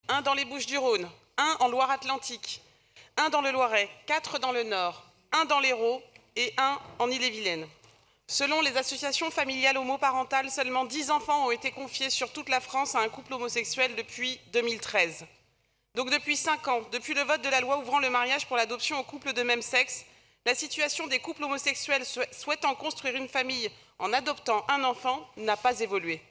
1 dans les Bouches-du-Rhône, 1 en Loire-Atlantique, 1 dans le Loiret, 4 dans le Nord, 1 dans l'Hérault et 1 en Ille-et-Vilaine. Selon les associations familiales homoparentales, seulement 10 enfants ont été confiés sur toute la France à un couple homosexuel depuis 2013. Donc depuis 5 ans, depuis le vote de la loi ouvrant le mariage pour l'adoption aux couples de même sexe, la situation des couples homosexuels souhaitant construire une famille en adoptant un enfant n'a pas évolué.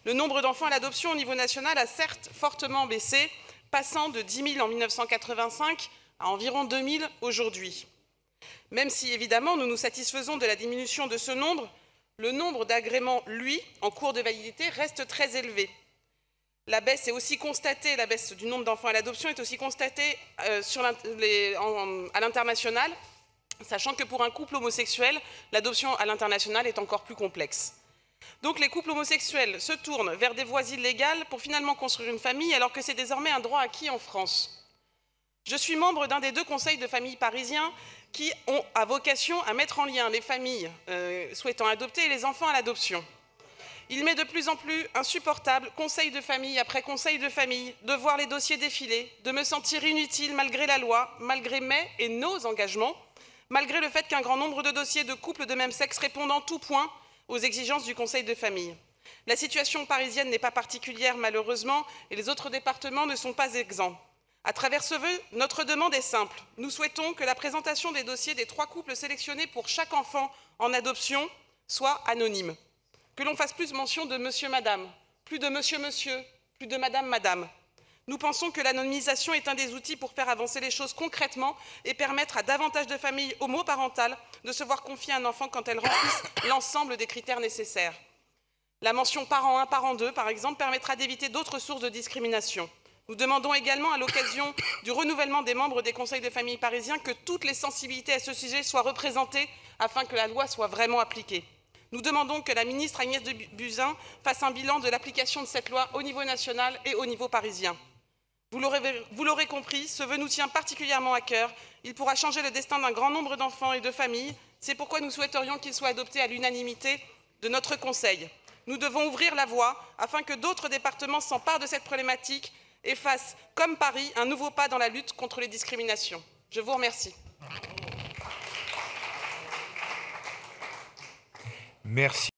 Le nombre d'enfants à l'adoption au niveau national a certes fortement baissé, passant de 10 000 en 1985 à environ 2 000 aujourd'hui. Même si, évidemment, nous nous satisfaisons de la diminution de ce nombre, le nombre d'agréments, lui, en cours de validité, reste très élevé. La baisse est aussi constatée, la baisse du nombre d'enfants à l'adoption est aussi constatée à l'international, sachant que pour un couple homosexuel, l'adoption à l'international est encore plus complexe. Donc les couples homosexuels se tournent vers des voies illégales pour finalement construire une famille, alors que c'est désormais un droit acquis en France. Je suis membre d'un des 2 conseils de famille parisiens qui ont à vocation à mettre en lien les familles souhaitant adopter et les enfants à l'adoption. Il m'est de plus en plus insupportable, conseil de famille après conseil de famille, de voir les dossiers défiler, de me sentir inutile malgré la loi, malgré mes et nos engagements, malgré le fait qu'un grand nombre de dossiers de couples de même sexe répondent en tout point aux exigences du conseil de famille. La situation parisienne n'est pas particulière malheureusement et les autres départements ne sont pas exempts. À travers ce vœu, notre demande est simple. Nous souhaitons que la présentation des dossiers des 3 couples sélectionnés pour chaque enfant en adoption soit anonyme. Que l'on fasse plus mention de monsieur, madame, plus de monsieur, monsieur, plus de madame, madame. Nous pensons que l'anonymisation est un des outils pour faire avancer les choses concrètement et permettre à davantage de familles homoparentales de se voir confier un enfant quand elles remplissent l'ensemble des critères nécessaires. La mention parent 1, parent 2, par exemple, permettra d'éviter d'autres sources de discrimination. Nous demandons également, à l'occasion du renouvellement des membres des conseils de famille parisiens, que toutes les sensibilités à ce sujet soient représentées afin que la loi soit vraiment appliquée. Nous demandons que la ministre Agnès de Buzyn fasse un bilan de l'application de cette loi au niveau national et au niveau parisien. Vous l'aurez compris, ce vœu nous tient particulièrement à cœur. Il pourra changer le destin d'un grand nombre d'enfants et de familles. C'est pourquoi nous souhaiterions qu'il soit adopté à l'unanimité de notre Conseil. Nous devons ouvrir la voie afin que d'autres départements s'emparent de cette problématique et fassent, comme Paris, un nouveau pas dans la lutte contre les discriminations. Je vous remercie. Merci.